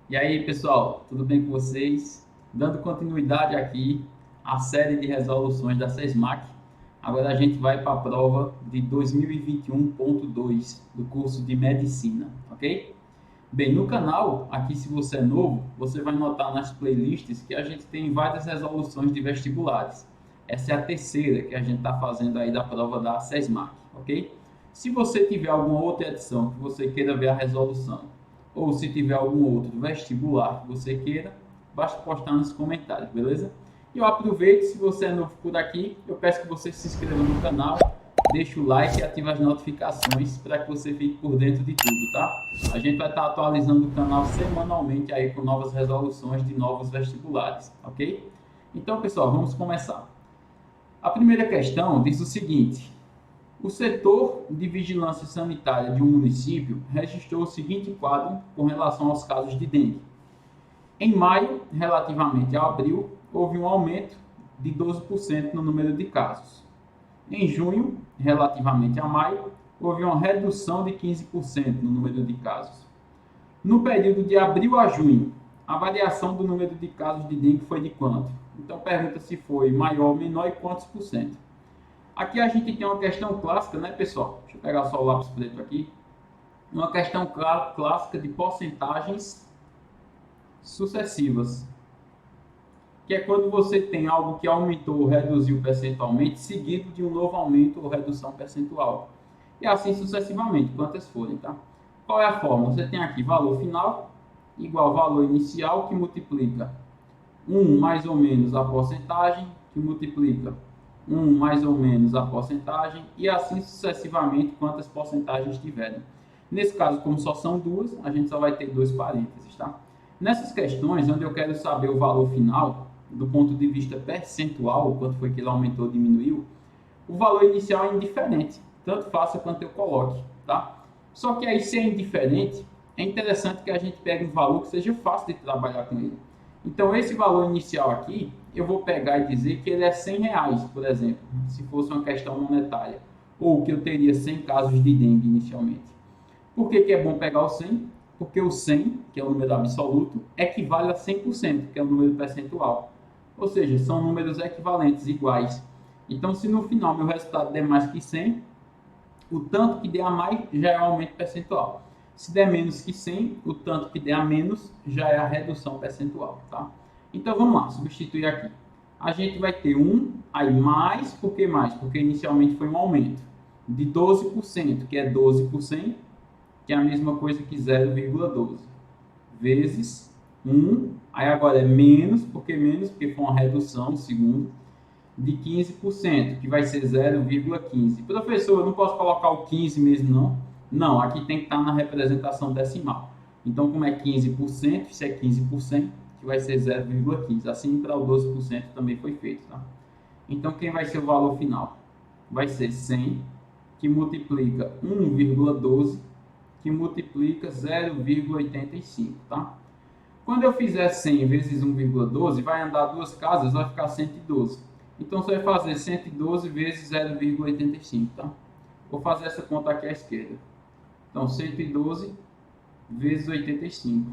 E aí, pessoal, tudo bem com vocês? Dando continuidade aqui à série de resoluções da SESMAC. Agora a gente vai para a prova de 2021.2 do curso de Medicina, ok? Bem, no canal, aqui se você é novo, você vai notar nas playlists que a gente tem várias resoluções de vestibulares. Essa é a terceira que a gente está fazendo aí da prova da SESMAC, ok? Se você tiver alguma outra edição que você queira ver a resolução, ou se tiver algum outro vestibular que você queira, basta postar nos comentários, beleza? E eu aproveito, se você é novo por aqui, eu peço que você se inscreva no canal, deixa o like e ative as notificações para que você fique por dentro de tudo, tá? A gente vai estar atualizando o canal semanalmente aí com novas resoluções de novos vestibulares, ok? Então, pessoal, vamos começar. A primeira questão diz o seguinte: o setor de vigilância sanitária de um município registrou o seguinte quadro com relação aos casos de dengue. Em maio, relativamente a abril, houve um aumento de 12% no número de casos. Em junho, relativamente a maio, houve uma redução de 15% no número de casos. No período de abril a junho, a variação do número de casos de dengue foi de quanto? Então pergunta se foi maior ou menor e quantos por cento. Aqui a gente tem uma questão clássica, né, pessoal? Deixa eu pegar só o lápis preto aqui. Uma questão clássica de porcentagens sucessivas, que é quando você tem algo que aumentou ou reduziu percentualmente, seguido de um novo aumento ou redução percentual. E assim sucessivamente, quantas forem, tá? Qual é a fórmula? Você tem aqui valor final igual valor inicial, que multiplica 1 mais ou menos a porcentagem, que multiplica 1 mais ou menos a porcentagem, e assim sucessivamente quantas porcentagens tiverem. Nesse caso, como só são duas, a gente só vai ter dois parênteses, tá? Nessas questões, onde eu quero saber o valor final, do ponto de vista percentual, quanto foi que ele aumentou ou diminuiu, o valor inicial é indiferente, tanto faça quanto eu coloque, tá? Só que aí, se é indiferente, é interessante que a gente pegue um valor que seja fácil de trabalhar com ele. Então, esse valor inicial aqui, eu vou pegar e dizer que ele é R$ 100, por exemplo, se fosse uma questão monetária, ou que eu teria 100 casos de dengue inicialmente. Por que é bom pegar o 100? Porque o 100, que é o número absoluto, equivale a 100%, que é o número percentual. Ou seja, são números equivalentes, iguais. Então, se no final meu resultado der mais que 100, o tanto que der a mais já é o aumento percentual. Se der menos que 100, o tanto que der a menos já é a redução percentual, tá? Então, vamos lá, substituir aqui. A gente vai ter 1, aí mais, por que mais? Porque inicialmente foi um aumento de 12%, que é 12%, que é a mesma coisa que 0,12, vezes 1, aí agora é menos, porque foi uma redução, segundo, de 15%, que vai ser 0,15. Professor, eu não posso colocar o 15 mesmo, não? Não, aqui tem que estar na representação decimal. Então, como é 15%, isso é 15%, que vai ser 0,15. Assim, para o 12% também foi feito, tá? Então, quem vai ser o valor final? Vai ser 100, que multiplica 1,12, que multiplica 0,85, tá? Quando eu fizer 100 vezes 1,12, vai andar duas casas, vai ficar 112. Então, você vai fazer 112 vezes 0,85, tá? Vou fazer essa conta aqui à esquerda. Então, 112 vezes 85.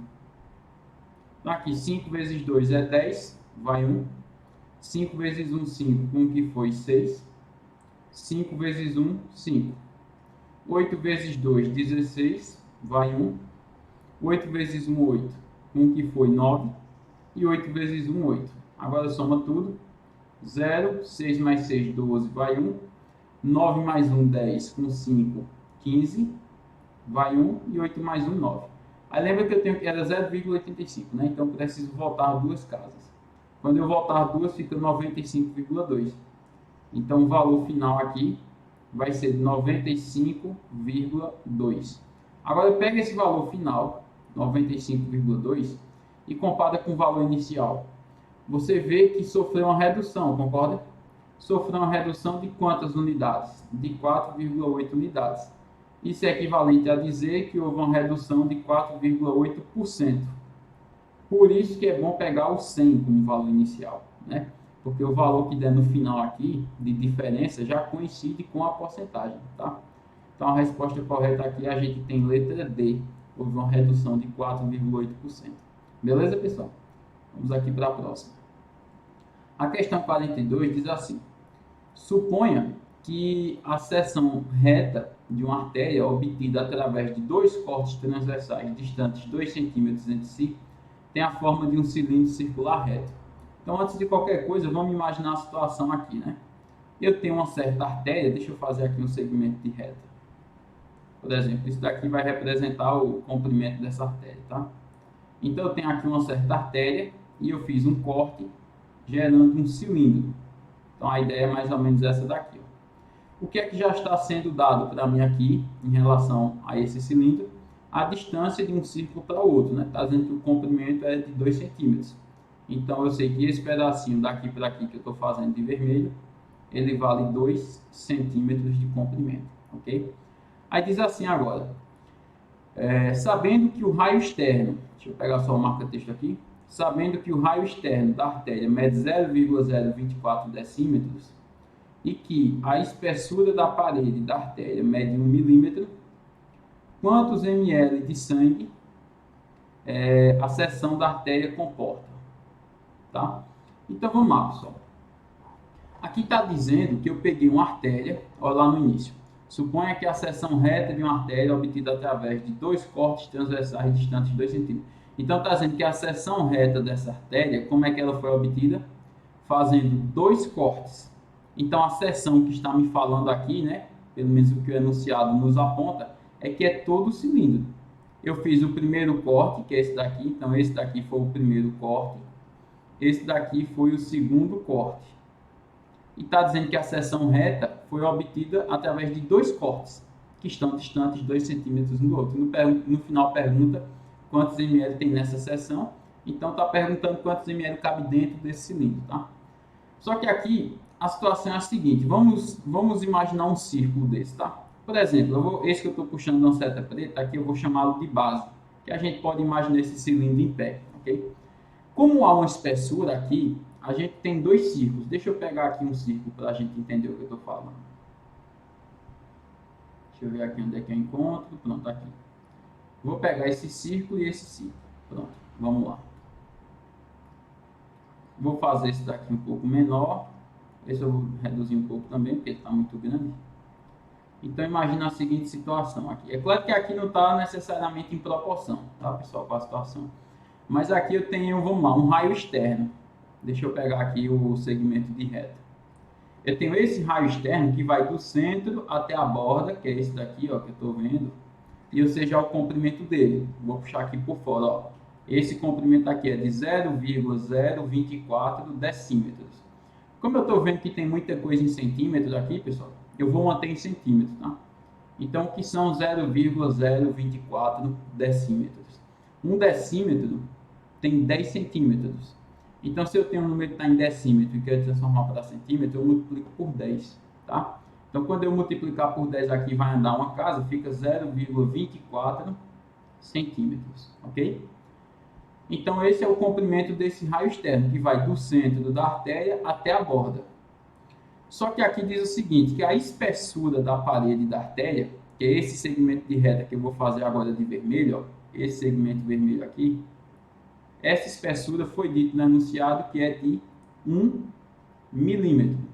Então, aqui, 5 vezes 2 é 10, vai 1. 5 vezes 1, 5. 1 que foi 6. 5 vezes 1, 5. 8 vezes 2, 16, vai 1. 8 vezes 1, 8. 1 que foi 9. E 8 vezes 1, 8. Agora soma tudo. 0, 6 mais 6, 12, vai 1. 9 mais 1, 10, com 5, 15, vai 1. E 8 mais 1, 9. Aí lembra que eu tenho que era 0,85, né? Então preciso voltar duas casas. Quando eu voltar duas, fica 95,2. Então o valor final aqui vai ser 95,2. Agora pega esse valor final, 95,2, e compara com o valor inicial. Você vê que sofreu uma redução, concorda? Sofreu uma redução de quantas unidades? De 4,8 unidades. Isso é equivalente a dizer que houve uma redução de 4,8%. Por isso que é bom pegar o 100 como valor inicial, né? Porque o valor que der no final aqui, de diferença, já coincide com a porcentagem, tá? Então, a resposta correta aqui, a gente tem letra D. Houve uma redução de 4,8%. Beleza, pessoal? Vamos aqui para a próxima. A questão 42 diz assim: suponha que a seção reta de uma artéria obtida através de dois cortes transversais distantes 2 centímetros entre si tem a forma de um cilindro circular reto. Então, antes de qualquer coisa, vamos imaginar a situação aqui, né? Eu tenho uma certa artéria, deixa eu fazer aqui um segmento de reta. Por exemplo, isso daqui vai representar o comprimento dessa artéria, tá? Então, eu tenho aqui uma certa artéria e eu fiz um corte gerando um cilindro. Então, a ideia é mais ou menos essa daqui, ó. O que é que já está sendo dado para mim aqui em relação a esse cilindro? A distância de um círculo para o outro, né? Está dizendo que o comprimento é de 2 centímetros. Então, eu sei que esse pedacinho daqui para aqui que eu estou fazendo de vermelho, ele vale 2 centímetros de comprimento, ok? Aí diz assim agora, sabendo que o raio externo, deixa eu pegar só o marca-texto aqui, sabendo que o raio externo da artéria mede 0,024 decímetros e que a espessura da parede da artéria mede 1 milímetro, quantos ml de sangue a seção da artéria comporta? Tá? Então vamos lá, pessoal. Aqui está dizendo que eu peguei uma artéria, olha lá no início. Suponha que a seção reta de uma artéria obtida através de dois cortes transversais distantes de 2 centímetros. Então está dizendo que a seção reta dessa artéria, como é que ela foi obtida? Fazendo dois cortes. Então a seção que está me falando aqui, né, pelo menos o que o enunciado nos aponta, é que é todo o cilindro. Eu fiz o primeiro corte, que é esse daqui, então esse daqui foi o primeiro corte. Esse daqui foi o segundo corte. E está dizendo que a seção reta foi obtida através de dois cortes, que estão distantes 2 centímetros um do outro. No final pergunta quantos ml tem nessa seção, então está perguntando quantos ml cabe dentro desse cilindro, tá? Só que aqui a situação é a seguinte, vamos imaginar um círculo desse, tá? Por exemplo, esse que eu estou puxando uma seta preta, aqui eu vou chamá-lo de base, que a gente pode imaginar esse cilindro em pé, ok? Como há uma espessura aqui, a gente tem dois círculos. Deixa eu pegar aqui um círculo para a gente entender o que eu estou falando. Deixa eu ver aqui onde é que eu encontro. Pronto, aqui. Vou pegar esse círculo e esse círculo. Pronto, vamos lá. Vou fazer esse daqui um pouco menor. Esse eu vou reduzir um pouco também, porque ele está muito grande. Então, imagina a seguinte situação aqui. É claro que aqui não está necessariamente em proporção, tá, pessoal, com a situação. Mas aqui eu tenho, vamos lá, um raio externo. Deixa eu pegar aqui o segmento de reta. Eu tenho esse raio externo que vai do centro até a borda, que é esse daqui, ó, que eu estou vendo. E ou seja, o comprimento dele. Vou puxar aqui por fora, ó. Esse comprimento aqui é de 0,024 decímetros. Como eu estou vendo que tem muita coisa em centímetros aqui, pessoal, eu vou manter em centímetros, tá? Então, o que são 0,024 decímetros? Um decímetro tem 10 centímetros. Então, se eu tenho um número que está em decímetro e quero transformar para centímetro, eu multiplico por 10, tá? Então, quando eu multiplicar por 10 aqui, vai andar uma casa, fica 0,24 centímetros, ok? Então, esse é o comprimento desse raio externo, que vai do centro da artéria até a borda. Só que aqui diz o seguinte, que a espessura da parede da artéria, que é esse segmento de reta que eu vou fazer agora de vermelho, ó, esse segmento vermelho aqui, essa espessura foi dito no enunciado que é de 1 milímetro.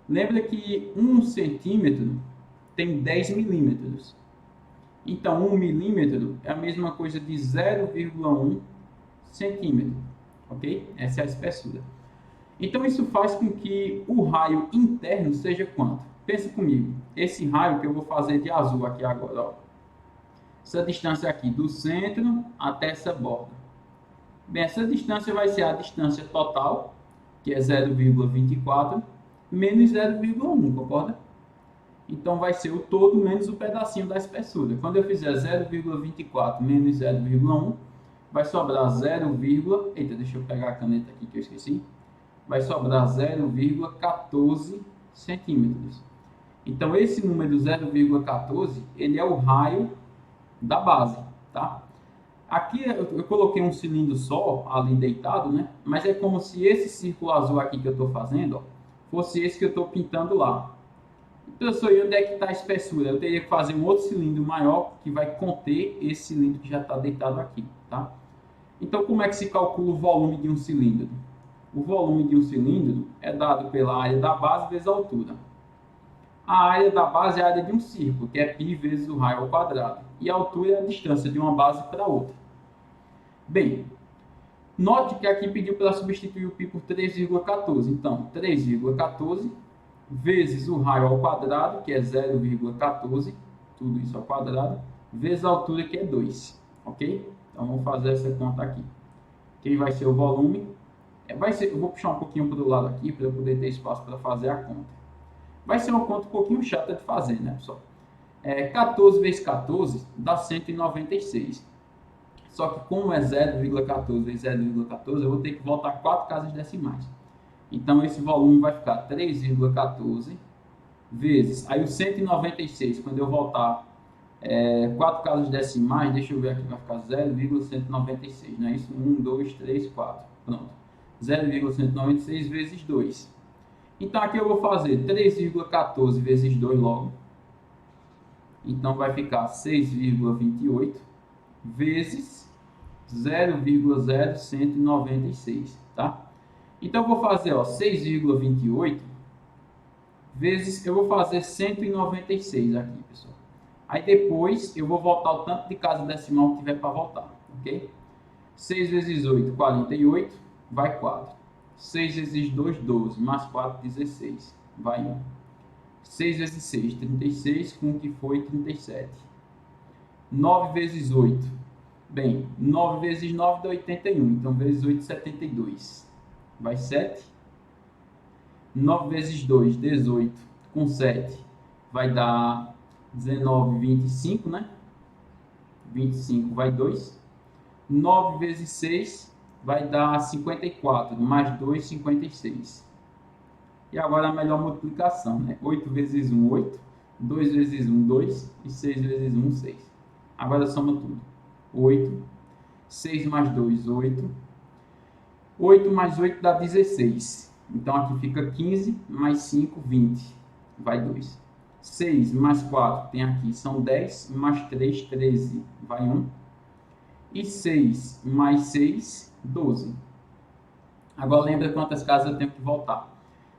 Lembra que 1 centímetro tem 10 milímetros. Então, 1 milímetro é a mesma coisa de 0,1 centímetro. Ok? Essa é a espessura. Então, isso faz com que o raio interno seja quanto? Pensa comigo. Esse raio que eu vou fazer de azul aqui agora, ó. Essa distância aqui do centro até essa borda. Bem, essa distância vai ser a distância total, que é 0,24, menos 0,1, concorda? Então, vai ser o todo menos o pedacinho da espessura. Quando eu fizer 0,24 menos 0,1, vai sobrar 0, eita, deixa eu pegar a caneta aqui que eu esqueci. Vai sobrar 0,14 centímetros. Então, esse número 0,14, ele é o raio da base, tá? Aqui eu coloquei um cilindro só ali deitado, né? Mas é como se esse círculo azul aqui que eu estou fazendo, ó, fosse esse que eu estou pintando lá. Então, onde é que está a espessura? Eu teria que fazer um outro cilindro maior que vai conter esse cilindro que já está deitado aqui, tá? Então, como é que se calcula o volume de um cilindro? O volume de um cilindro é dado pela área da base vezes a altura. A área da base é a área de um círculo, que é π vezes o raio ao quadrado. E a altura é a distância de uma base para outra. Bem, note que aqui pediu para substituir o π por 3,14. Então, 3,14 vezes o raio ao quadrado, que é 0,14, tudo isso ao quadrado, vezes a altura, que é 2. Ok? Então, vamos fazer essa conta aqui. Quem vai ser o volume? Eu vou puxar um pouquinho para o lado aqui, para eu poder ter espaço para fazer a conta. Vai ser uma conta um pouquinho chata de fazer, né, pessoal? 14 vezes 14 dá 196. Só que como é 0,14 vezes 0,14, eu vou ter que voltar 4 casas decimais. Então, esse volume vai ficar 3,14 vezes... Aí, o 196, quando eu voltar 4 casas decimais, deixa eu ver aqui, vai ficar 0,196, não é isso? 1, 2, 3, 4. Pronto. 0,196 vezes 2. Então, aqui eu vou fazer 3,14 vezes 2 logo. Então, vai ficar 6,28 vezes 0,0196, tá? Então, eu vou fazer 6,28 vezes... Eu vou fazer 196 aqui, pessoal. Aí, depois, eu vou voltar o tanto de casa decimal que tiver para voltar, ok? 6 vezes 8, 48, vai 4. 6 vezes 2, 12, mais 4, 16, vai 1. 6 vezes 6, 36, com o que foi 37. 9 vezes 8, bem, 9 vezes 9 dá 81, então vezes 8, 72, vai 7. 9 vezes 2, 18, com 7, vai dar 19, 25, né? 25 vai 2. 9 vezes 6 vai dar 54, mais 2, 56. E agora a melhor multiplicação, né? 8 vezes 1, 8. 2 vezes 1, 2. E 6 vezes 1, 6. Agora soma tudo. 8. 6 mais 2, 8. 8 mais 8 dá 16. Então aqui fica 15, mais 5, 20. Vai 2. 6 mais 4 tem aqui, são 10. Mais 3, 13. Vai 1. E 6 mais 6, 12. Agora lembra quantas casas eu tenho que voltar.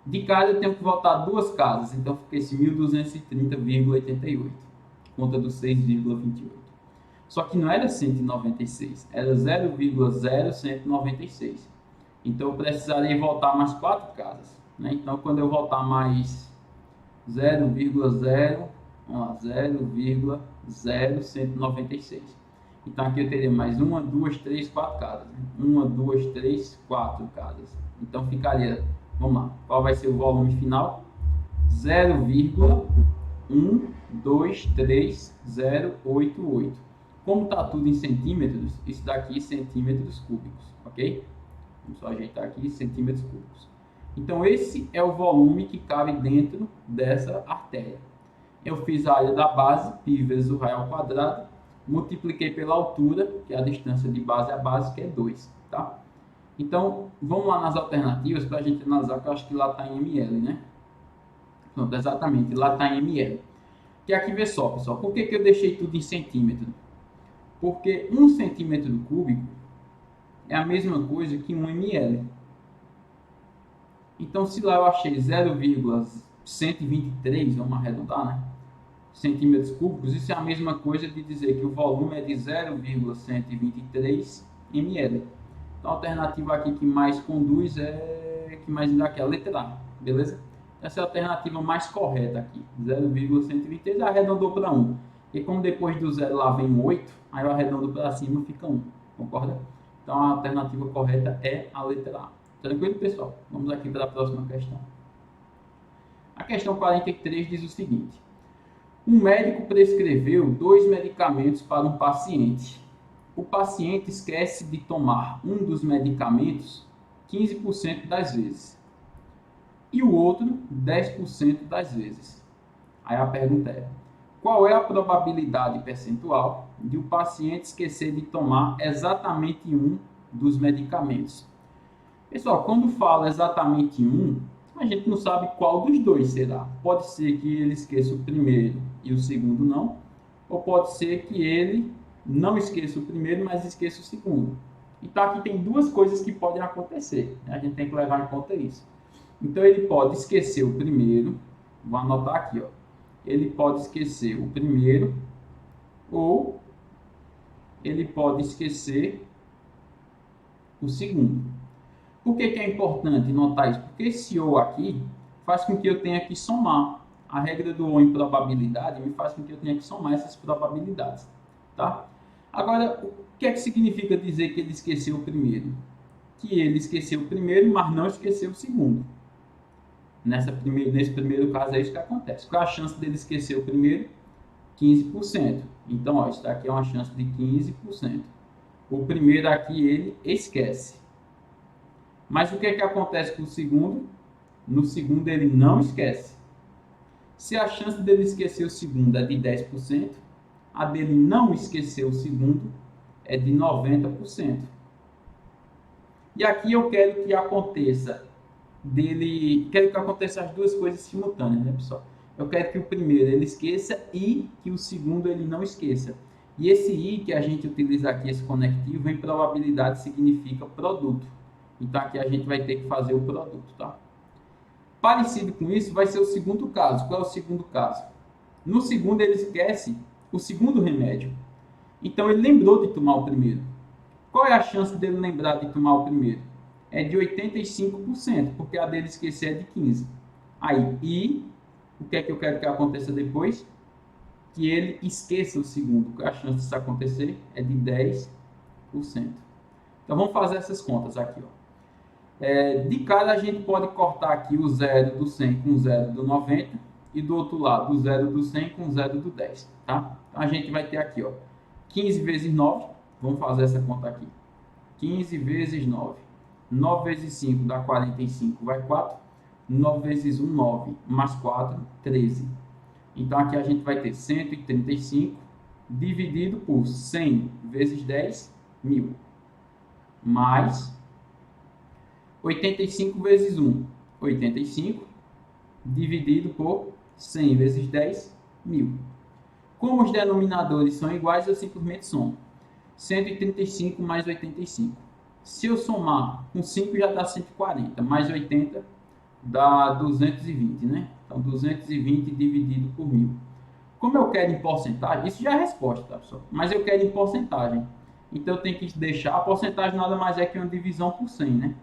De casa eu tenho que voltar 2 casas, então fica esse 1230,88. Conta do 6,28. Só que não era 196, era 0,0196. Então eu precisaria voltar mais 4 casas, né? Então quando eu voltar mais 0,0196. Então aqui eu teria mais 1, 2, 3, 4 casas. 1, 2, 3, 4 casas. Então ficaria, vamos lá, qual vai ser o volume final? 0,123,088. Como está tudo em centímetros, isso daqui é centímetros cúbicos, ok? Vamos só ajeitar aqui, centímetros cúbicos. Então esse é o volume que cabe dentro dessa artéria. Eu fiz a área da base, π vezes o raio ao quadrado, multipliquei pela altura, que é a distância de base a base, que é 2, tá? Então, vamos lá nas alternativas para a gente analisar, que eu acho que lá está em ml, né? Pronto, exatamente, lá está em ml. Que aqui, vê só, pessoal, por que eu deixei tudo em centímetro? Porque 1 centímetro cúbico é a mesma coisa que 1 ml. Então, se lá eu achei 0,123, vamos arredondar, né? Centímetros cúbicos, isso é a mesma coisa de dizer que o volume é de 0,123 ml. Então, a alternativa aqui que mais conduz que mais dá aqui, a letra A, beleza? Essa é a alternativa mais correta aqui, 0,123, arredondou para 1. E como depois do 0 lá vem 8, aí eu arredondo para cima e fica 1, concorda? Então, a alternativa correta é a letra A. Tranquilo, pessoal? Vamos aqui para a próxima questão. A questão 43 diz o seguinte: um médico prescreveu 2 medicamentos para um paciente. O paciente esquece de tomar um dos medicamentos 15% das vezes e o outro 10% das vezes. Aí a pergunta é: qual é a probabilidade percentual de o paciente esquecer de tomar exatamente um dos medicamentos? Pessoal, quando fala exatamente um, a gente não sabe qual dos dois será. Pode ser que ele esqueça o primeiro e o segundo não, ou pode ser que ele não esqueça o primeiro, mas esqueça o segundo. Então aqui tem duas coisas que podem acontecer, né? A gente tem que levar em conta isso. Então ele pode esquecer o primeiro, vou anotar aqui, ó. Ele pode esquecer o primeiro ou ele pode esquecer o segundo. Por que é importante notar isso? Porque esse ou aqui faz com que eu tenha que somar. A regra do ou em probabilidade me faz com que eu tenha que somar essas probabilidades, tá? Agora, o que é que significa dizer que ele esqueceu o primeiro? Que ele esqueceu o primeiro, mas não esqueceu o segundo. Nesse primeiro caso é isso que acontece. Qual é a chance dele esquecer o primeiro? 15%. Então, ó, isso daqui é uma chance de 15%. O primeiro aqui ele esquece. Mas o que é que acontece com o segundo? No segundo ele não esquece. Se a chance dele esquecer o segundo é de 10%, a dele não esquecer o segundo é de 90%. E aqui eu quero que aconteça as duas coisas simultâneas, né, pessoal? Eu quero que o primeiro ele esqueça e que o segundo ele não esqueça. E esse i que a gente utiliza aqui, esse conectivo, em probabilidade significa produto. Então aqui a gente vai ter que fazer o produto, tá? Parecido com isso vai ser o segundo caso. Qual é o segundo caso? No segundo ele esquece o segundo remédio. Então ele lembrou de tomar o primeiro. Qual é a chance dele lembrar de tomar o primeiro? É de 85%, porque a dele esquecer é de 15%. Aí, e o que é que eu quero que aconteça depois? Que ele esqueça o segundo. A chance disso acontecer é de 10%. Então vamos fazer essas contas aqui, ó. De cara a gente pode cortar aqui o 0 do 100 com o 0 do 90 e do outro lado o 0 do 100 com o 0 do 10, tá? Então a gente vai ter aqui, ó, 15 vezes 9, vamos fazer essa conta aqui. 15 vezes 9. 9 vezes 5 dá 45, vai 4. 9 vezes 1, 9, mais 4, 13. Então aqui a gente vai ter 135 dividido por 100 vezes 10, 1000, mais 85 vezes 1, 85, dividido por 100 vezes 10, 1000. Como os denominadores são iguais, eu simplesmente somo. 135 mais 85. Se eu somar com 5 já dá 140, mais 80 dá 220, né? Então 220 dividido por 1000. Como eu quero em porcentagem, isso já é a resposta, tá, pessoal? Mas eu quero em porcentagem. Então eu tenho que deixar, a porcentagem nada mais é que uma divisão por 100, né?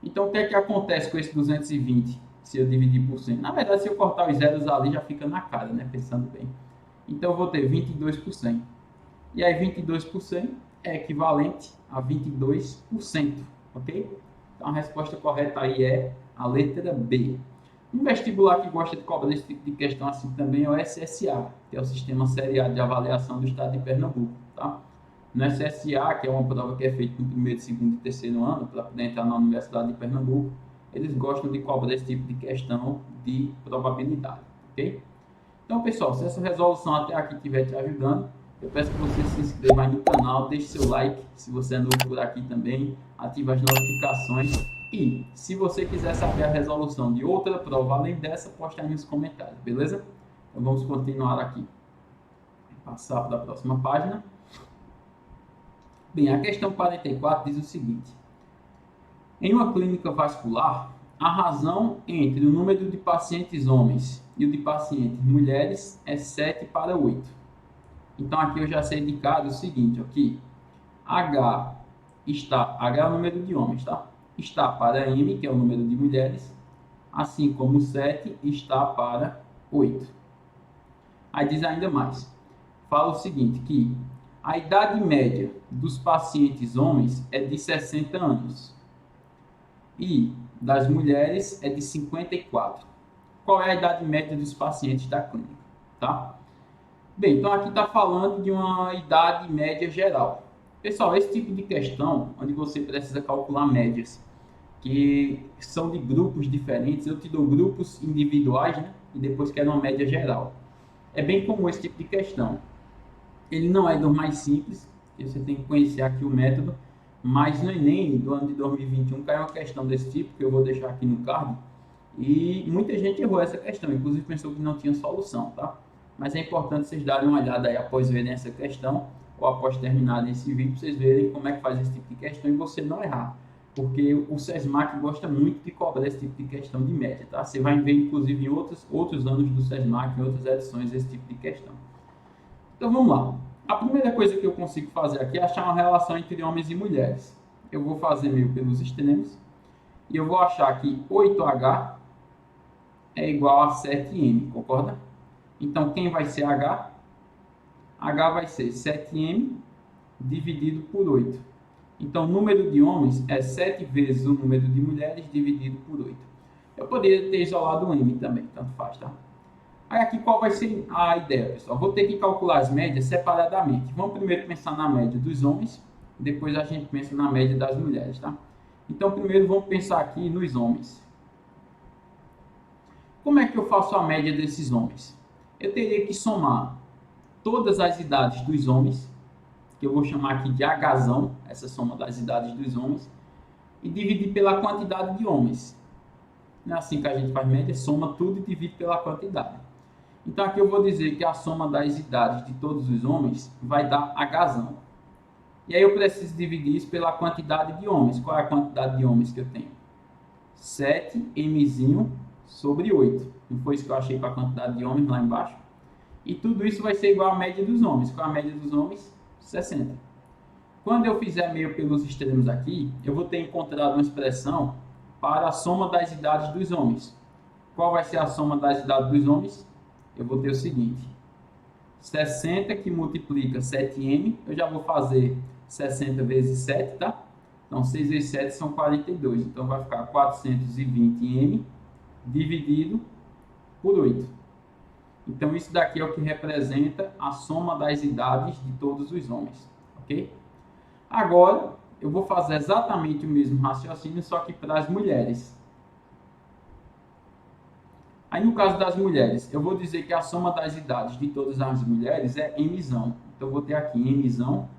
Então, o que é que acontece com esse 220 se eu dividir por 100? Na verdade, se eu cortar os zeros ali, já fica na cara, né? Pensando bem. Então, eu vou ter 22%. E aí, 22% é equivalente a 22%, ok? Então, a resposta correta aí é a letra B. Um vestibular que gosta de cobrar esse tipo de questão assim também é o SSA, que é o Sistema Seriado de Avaliação do Estado de Pernambuco, tá? No SSA, que é uma prova que é feita no primeiro, segundo e terceiro ano, para poder entrar na Universidade de Pernambuco, eles gostam de cobrar esse tipo de questão de probabilidade, ok? Então, pessoal, se essa resolução até aqui estiver te ajudando, eu peço que você se inscreva aí no canal, deixe seu like, se você é novo por aqui também, ative as notificações e, se você quiser saber a resolução de outra prova além dessa, poste aí nos comentários, beleza? Então, vamos continuar aqui. Passar para a próxima página. Bem, a questão 44 diz o seguinte: em uma clínica vascular, a razão entre o número de pacientes homens e o de pacientes mulheres é 7 para 8. Então aqui eu já sei de cara o seguinte, aqui, H é o número de homens, tá? Está para M, que é o número de mulheres, assim como 7 está para 8. Aí diz ainda mais, fala o seguinte, que a idade média dos pacientes homens é de 60 anos e das mulheres é de 54. Qual é a idade média dos pacientes da clínica? Tá? Bem, então aqui está falando de uma idade média geral. Pessoal, esse tipo de questão, onde você precisa calcular médias, que são de grupos diferentes, eu te dou grupos individuais, né? E depois quero uma média geral. É bem comum esse tipo de questão. Ele não é dos mais simples, você tem que conhecer aqui o método, mas no Enem do ano de 2021 caiu uma questão desse tipo, que eu vou deixar aqui no card, e muita gente errou essa questão, inclusive pensou que não tinha solução, tá? Mas é importante vocês darem uma olhada aí após verem essa questão, ou após terminar esse vídeo, vocês verem como é que faz esse tipo de questão e você não errar. Porque o SESMAC gosta muito de cobrar esse tipo de questão de média, tá? Você vai ver, inclusive, em outros anos do SESMAC, em outras edições, esse tipo de questão. Então, vamos lá. A primeira coisa que eu consigo fazer aqui é achar uma relação entre homens e mulheres. Eu vou fazer meio pelos extremos. E eu vou achar que 8H é igual a 7M, concorda? Então, quem vai ser H? H vai ser 7M dividido por 8. Então, o número de homens é 7 vezes o número de mulheres dividido por 8. Eu poderia ter isolado o M também, tanto faz, tá? Aí aqui qual vai ser a ideia, pessoal? Vou ter que calcular as médias separadamente. Vamos primeiro pensar na média dos homens, depois a gente pensa na média das mulheres, tá? Então, primeiro vamos pensar aqui nos homens. Como é que eu faço a média desses homens? Eu teria que somar todas as idades dos homens, que eu vou chamar aqui de Hzão, essa soma das idades dos homens, e dividir pela quantidade de homens. Não é assim que a gente faz média, soma tudo e divide pela quantidade. Então aqui eu vou dizer que a soma das idades de todos os homens vai dar Hzão. E aí eu preciso dividir isso pela quantidade de homens. Qual é a quantidade de homens que eu tenho? 7mzinho sobre 8. Não foi isso que eu achei para a quantidade de homens lá embaixo? E tudo isso vai ser igual à média dos homens. Qual é a média dos homens? 60. Quando eu fizer meio pelos extremos aqui, eu vou ter encontrado uma expressão para a soma das idades dos homens. Qual vai ser a soma das idades dos homens? Eu vou ter o seguinte: 60 que multiplica 7m, eu já vou fazer 60 vezes 7, tá? Então, 6 vezes 7 são 42. Então, vai ficar 420m dividido por 8. Então, isso daqui é o que representa a soma das idades de todos os homens, ok? Agora, eu vou fazer exatamente o mesmo raciocínio, só que para as mulheres. Aí, no caso das mulheres, eu vou dizer que a soma das idades de todas as mulheres é Mzão. Então, eu vou ter aqui Mzão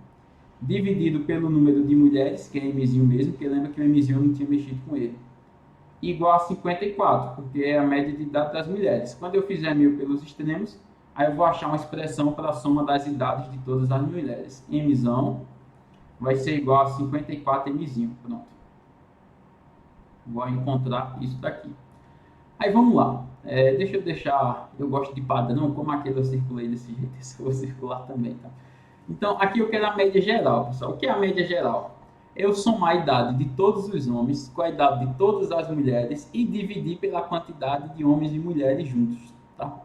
dividido pelo número de mulheres, que é Mzinho mesmo, porque lembra que o Mzinho eu não tinha mexido com ele, igual a 54, porque é a média de idade das mulheres. Quando eu fizer meio pelos extremos, aí eu vou achar uma expressão para a soma das idades de todas as mulheres. Mzão vai ser igual a 54mzinho. Pronto. Vou encontrar isso daqui. Aí vamos lá. Deixa eu deixar... Eu gosto de padrão, como aquele eu circulei desse jeito, esse eu vou circular também, tá? Então, aqui eu quero a média geral, pessoal. O que é a média geral? Eu somar a idade de todos os homens com a idade de todas as mulheres e dividir pela quantidade de homens e mulheres juntos, tá?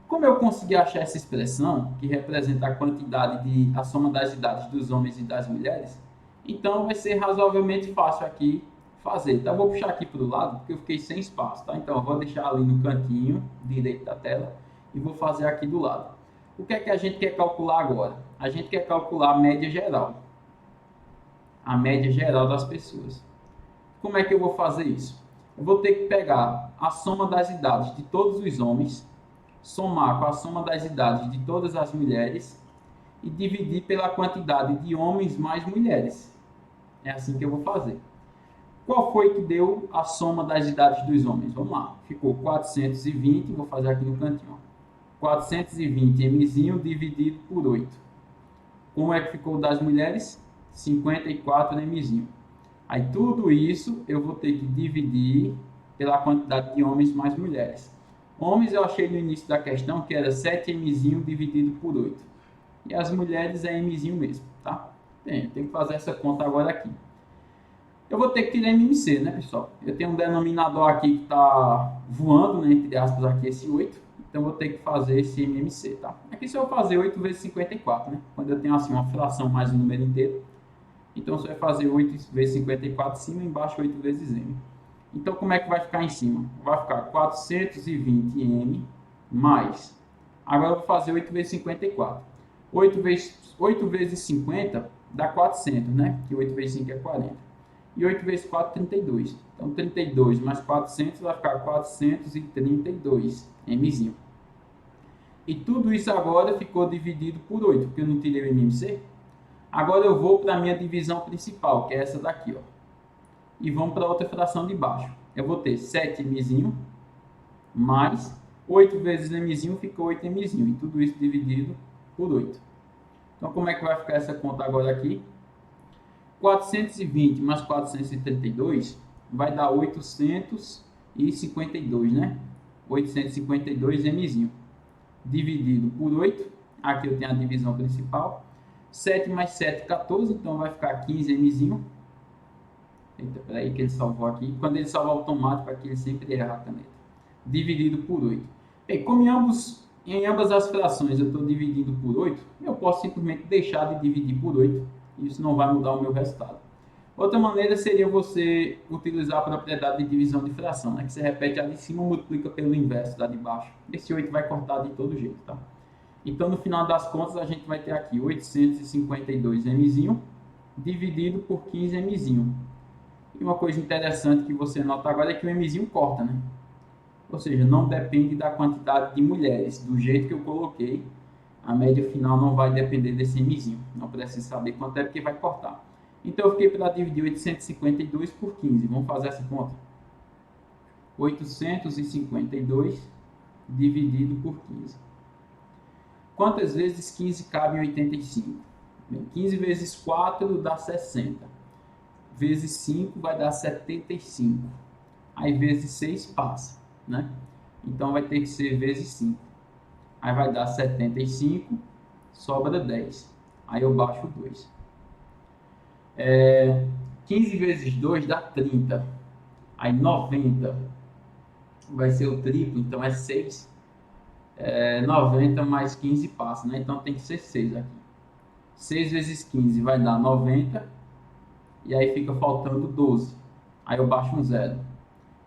Como eu consegui achar essa expressão, que representa a quantidade a soma das idades dos homens e das mulheres, então vai ser razoavelmente fácil aqui fazer. Então, eu vou puxar aqui para o lado, porque eu fiquei sem espaço, tá? Então, eu vou deixar ali no cantinho direito da tela e vou fazer aqui do lado. O que é que a gente quer calcular agora? A gente quer calcular a média geral. A média geral das pessoas. Como é que eu vou fazer isso? Eu vou ter que pegar a soma das idades de todos os homens, somar com a soma das idades de todas as mulheres e dividir pela quantidade de homens mais mulheres. É assim que eu vou fazer. Qual foi que deu a soma das idades dos homens? Vamos lá. Ficou 420, vou fazer aqui no cantinho. 420mzinho dividido por 8. Como é que ficou das mulheres? 54mzinho. Aí tudo isso eu vou ter que dividir pela quantidade de homens mais mulheres. Homens eu achei no início da questão que era 7mzinho dividido por 8. E as mulheres é mzinho mesmo, tá? Tem que fazer essa conta agora aqui. Eu vou ter que tirar MMC, né, pessoal? Eu tenho um denominador aqui que está voando, né, entre aspas, aqui esse 8. Então, eu vou ter que fazer esse MMC, tá? Aqui se eu fazer 8 vezes 54, né? Quando eu tenho assim uma fração mais um número inteiro. Então, você vai fazer 8 vezes 54 em cima, embaixo 8 vezes M. Então, como é que vai ficar em cima? Vai ficar 420M mais... Agora, eu vou fazer 8 vezes 54. 8 vezes 50 dá 400, né? Que 8 vezes 5 é 40. E 8 vezes 4, 32. Então, 32 mais 400 vai ficar 432 Mzinho. E tudo isso agora ficou dividido por 8, porque eu não tirei o MMC. Agora eu vou para a minha divisão principal, que é essa daqui, ó. E vamos para outra fração de baixo. Eu vou ter 7mzinho mais 8 vezes mzinho ficou 8mzinho. E tudo isso dividido por 8. Então, como é que vai ficar essa conta agora aqui? 420 mais 432 vai dar 852, né? 852 mzinho. Dividido por 8. Aqui eu tenho a divisão principal. 7 mais 7, 14. Então vai ficar 15 mzinho. Eita, peraí que ele salvou aqui. Quando ele salva automático, aqui ele sempre erra a caneta. Dividido por 8. Bem, como em ambas as frações eu estou dividindo por 8, eu posso simplesmente deixar de dividir por 8. Isso não vai mudar o meu resultado. Outra maneira seria você utilizar a propriedade de divisão de fração, né? Que você repete a de cima e multiplica pelo inverso da de baixo. Esse 8 vai cortar de todo jeito, tá? Então, no final das contas, a gente vai ter aqui 852 mzinho dividido por 15 mzinho. E uma coisa interessante que você nota agora é que o mzinho corta, né? Ou seja, não depende da quantidade de mulheres. Do jeito que eu coloquei, a média final não vai depender desse mzinho. Não precisa saber quanto é porque vai cortar. Então, eu fiquei para dividir 852 por 15. Vamos fazer essa conta. 852 dividido por 15. Quantas vezes 15 cabe em 85? Bem, 15 vezes 4 dá 60. Vezes 5 vai dar 75. Aí, vezes 6 passa, né? Então, vai ter que ser vezes 5. Aí, vai dar 75, sobra 10. Aí, eu baixo 2. 15 vezes 2 dá 30. Aí 90 vai ser o triplo, então é 6. 90 mais 15 passa, né? Então tem que ser 6 aqui. 6 vezes 15 vai dar 90. E aí fica faltando 12. Aí eu baixo um 0.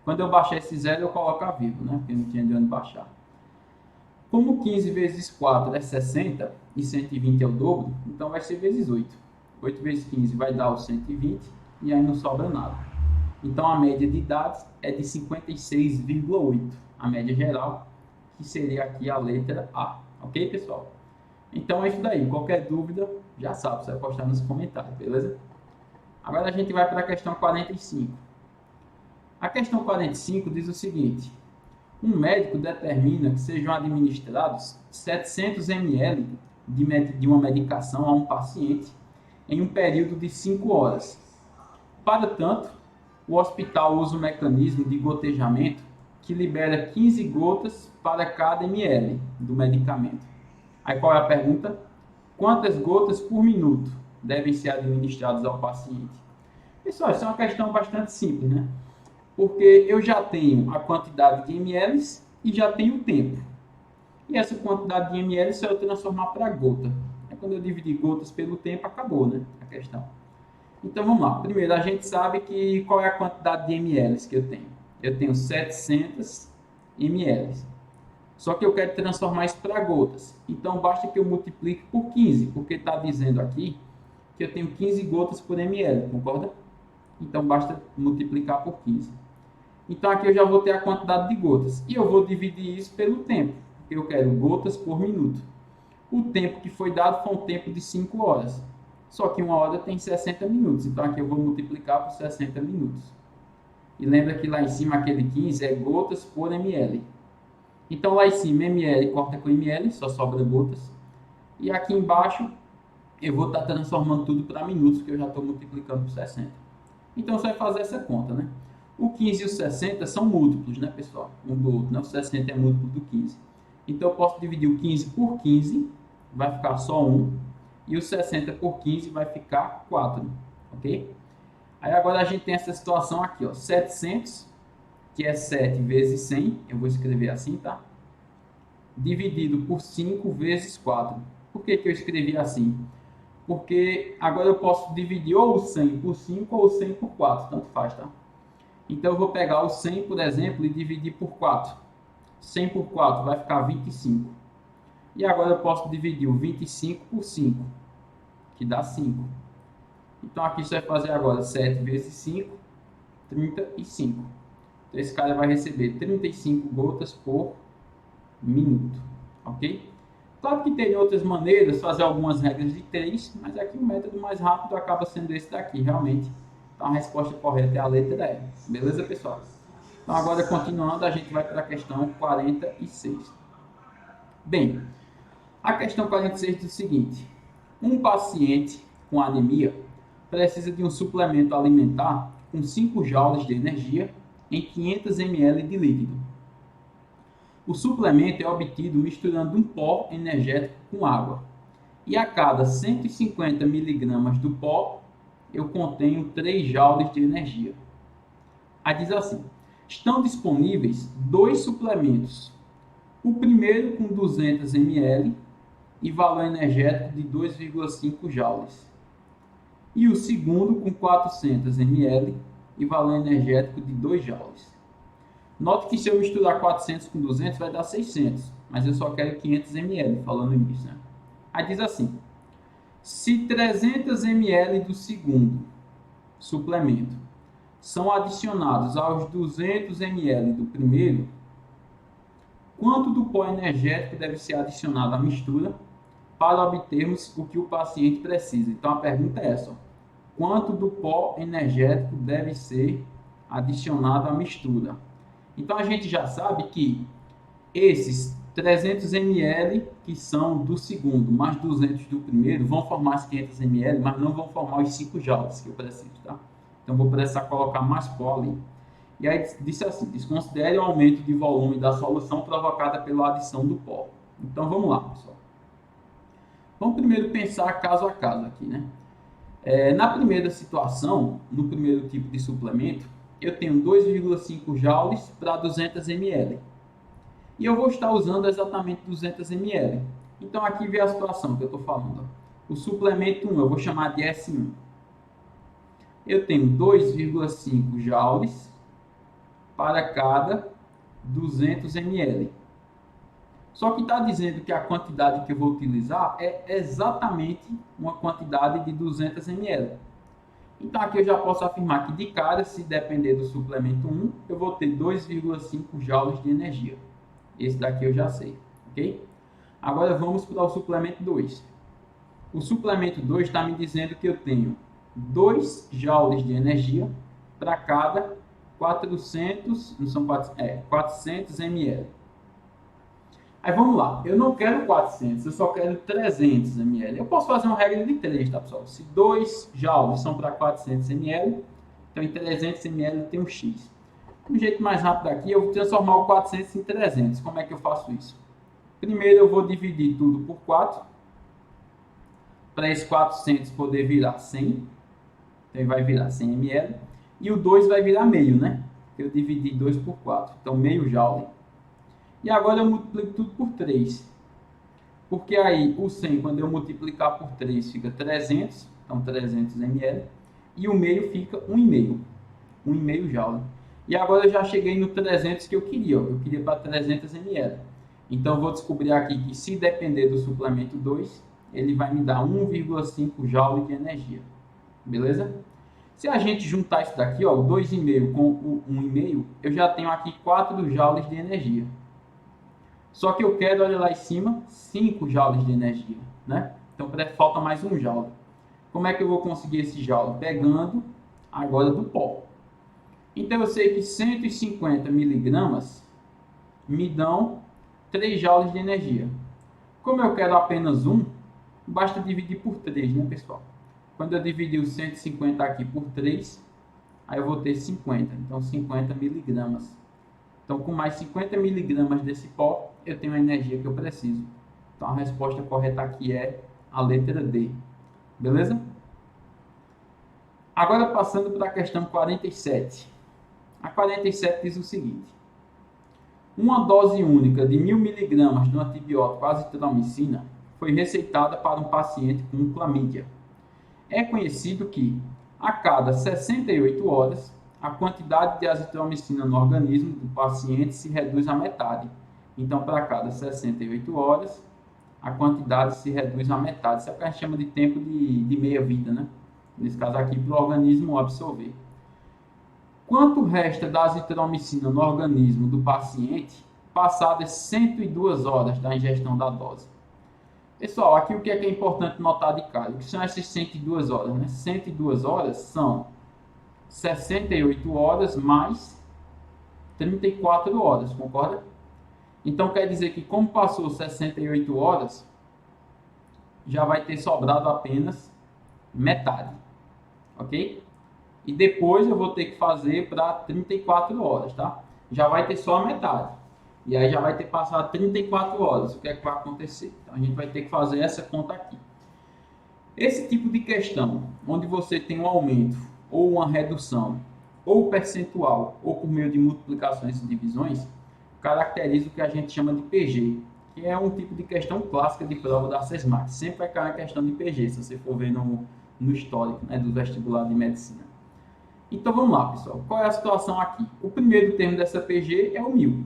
Quando eu baixar esse 0, eu coloco a vírgula, né? Porque não tinha de onde baixar. Como 15 vezes 4 é 60 e 120 é o dobro, então vai ser vezes 8. 8 vezes 15 vai dar o 120 e aí não sobra nada. Então a média de dados é de 56,8. A média geral, que seria aqui a letra A. Ok, pessoal? Então é isso daí. Qualquer dúvida, já sabe, você vai postar nos comentários, beleza? Agora a gente vai para a questão 45. A questão 45 diz o seguinte: um médico determina que sejam administrados 700 ml de uma medicação a um paciente em um período de 5 horas. Para tanto, o hospital usa um mecanismo de gotejamento que libera 15 gotas para cada ml do medicamento. Aí qual é a pergunta? Quantas gotas por minuto devem ser administradas ao paciente? Pessoal, isso é uma questão bastante simples, né? Porque eu já tenho a quantidade de ml e já tenho o tempo. E essa quantidade de ml só eu transformar para gota. Quando eu dividir gotas pelo tempo, acabou, né, a questão. Então, vamos lá. Primeiro, a gente sabe que qual é a quantidade de ml que eu tenho. Eu tenho 700 ml. Só que eu quero transformar isso para gotas. Então, basta que eu multiplique por 15, porque está dizendo aqui que eu tenho 15 gotas por ml, concorda? Então, basta multiplicar por 15. Então, aqui eu já vou ter a quantidade de gotas. E eu vou dividir isso pelo tempo, porque eu quero gotas por minuto. O tempo que foi dado foi um tempo de 5 horas. Só que uma hora tem 60 minutos. Então, aqui eu vou multiplicar por 60 minutos. E lembra que lá em cima, aquele 15 é gotas por ml. Então, lá em cima, ml corta com ml, só sobra gotas. E aqui embaixo, eu vou estar transformando tudo para minutos, que eu já estou multiplicando por 60. Então, você vai fazer essa conta, né? O 15 e o 60 são múltiplos, né, pessoal? Um do outro, né? O 60 é múltiplo do 15. Então, eu posso dividir o 15 por 15, vai ficar só 1. E o 60 por 15 vai ficar 4, ok? Aí agora a gente tem essa situação aqui, ó, 700, que é 7 vezes 100, eu vou escrever assim, tá? Dividido por 5 vezes 4. Por que que eu escrevi assim? Porque agora eu posso dividir ou o 100 por 5 ou o 100 por 4, tanto faz, tá? Então eu vou pegar o 100, por exemplo, e dividir por 4. 100 por 4 vai ficar 25. E agora eu posso dividir o 25 por 5, que dá 5. Então aqui você vai fazer agora 7 vezes 5, 35. Então esse cara vai receber 35 gotas por minuto, ok? Claro que tem outras maneiras, fazer algumas regras de 3, mas aqui o método mais rápido acaba sendo esse daqui, realmente. Então a resposta correta é a letra E. Beleza, pessoal? Então agora, continuando, a gente vai para a questão 46. Bem, a questão 46 diz o seguinte: Um paciente com anemia precisa de um suplemento alimentar com 5 joules de energia em 500 ml de líquido. O suplemento é obtido misturando um pó energético com água. E a cada 150 mg do pó, eu contenho 3 joules de energia. Aí diz assim, estão disponíveis 2 suplementos. O primeiro com 200 ml e valor energético de 2,5 joules. E o segundo com 400 ml e valor energético de 2 joules. Note que se eu misturar 400 com 200 vai dar 600, mas eu só quero 500 ml, falando nisso, né? Aí diz assim, se 300 ml do segundo suplemento são adicionados aos 200 ml do primeiro, quanto do pó energético deve ser adicionado à mistura para obtermos o que o paciente precisa? Então a pergunta é essa, ó. Quanto do pó energético deve ser adicionado à mistura? Então a gente já sabe que esses 300 ml que são do segundo mais 200 do primeiro vão formar as 500 ml, mas não vão formar os 5 joules que eu preciso, tá? Então vou precisar colocar mais pó ali. E aí disse assim, desconsidere o aumento de volume da solução provocada pela adição do pó. Então vamos lá, pessoal. Vamos primeiro pensar caso a caso aqui, né? Na primeira situação, no primeiro tipo de suplemento, eu tenho 2,5 joules para 200 ml. E eu vou estar usando exatamente 200 ml. Então aqui vem a situação que eu estou falando. O suplemento 1 eu vou chamar de S1. Eu tenho 2,5 joules para cada 200 ml. Só que está dizendo que a quantidade que eu vou utilizar é exatamente uma quantidade de 200 ml. Então aqui eu já posso afirmar que de cara, se depender do suplemento 1, eu vou ter 2,5 joules de energia. Esse daqui eu já sei, ok? Agora vamos para o suplemento 2. O suplemento 2 está me dizendo que eu tenho 2 joules de energia para cada 400 ml. Aí vamos lá, eu não quero 400, eu só quero 300 ml. Eu posso fazer uma regra de 3, tá, pessoal? Se 2 joules são para 400 ml, então em 300 ml tem um X. Um jeito mais rápido aqui, eu vou transformar o 400 em 300. Como é que eu faço isso? Primeiro eu vou dividir tudo por 4, para esse 400 poder virar 100. Então vai virar 100 ml. E o 2 vai virar meio, né? Eu dividi 2 por 4, então meio joule. E agora eu multiplico tudo por 3. Porque aí o 100, quando eu multiplicar por 3, fica 300. Então 300 ml. E o meio fica 1,5. 1,5 joule. E agora eu já cheguei no 300 que eu queria. Ó. Eu queria para 300 ml. Então eu vou descobrir aqui que se depender do suplemento 2, ele vai me dar 1,5 joule de energia. Beleza? Se a gente juntar isso daqui, ó, o 2,5 com o 1,5, eu já tenho aqui 4 joules de energia. Só que eu quero, olha lá em cima, 5 joules de energia, né? Então falta mais 1 joule. Como é que eu vou conseguir esse joule? Pegando agora do pó. Então eu sei que 150 miligramas me dão 3 joules de energia. Como eu quero apenas 1, basta dividir por 3, né, pessoal? Quando eu dividir os 150 aqui por 3, aí eu vou ter 50. Então 50 miligramas. Então, com mais 50 miligramas desse pó, eu tenho a energia que eu preciso. Então, a resposta correta aqui é a letra D. Beleza? Agora, passando para a questão 47. A 47 diz o seguinte. Uma dose única de 1.000 miligramas do antibiótico azitromicina foi receitada para um paciente com clamídia. É conhecido que, a cada 68 horas, a quantidade de azitromicina no organismo do paciente se reduz à metade. Então, para cada 68 horas, a quantidade se reduz à metade. Isso é o que a gente chama de tempo de meia-vida, né? Nesse caso aqui, para o organismo absorver. Quanto resta da azitromicina no organismo do paciente passadas 102 horas da ingestão da dose? Pessoal, aqui o que é importante notar de cara? O que são essas 102 horas? Né? 102 horas são 68 horas mais 34 horas, concorda? Então quer dizer que como passou 68 horas, já vai ter sobrado apenas metade, ok? E depois eu vou ter que fazer para 34 horas, tá? Já vai ter só a metade. E aí já vai ter passado 34 horas. O que é que vai acontecer? Então a gente vai ter que fazer essa conta aqui. Esse tipo de questão, onde você tem um aumento ou uma redução, ou percentual, ou por meio de multiplicações e divisões, caracteriza o que a gente chama de PG, que é um tipo de questão clássica de prova da SESMAC. Sempre vai cair a questão de PG, se você for ver no histórico, né, do vestibular de medicina. Então vamos lá, pessoal. Qual é a situação aqui? O primeiro termo dessa PG é o 1000,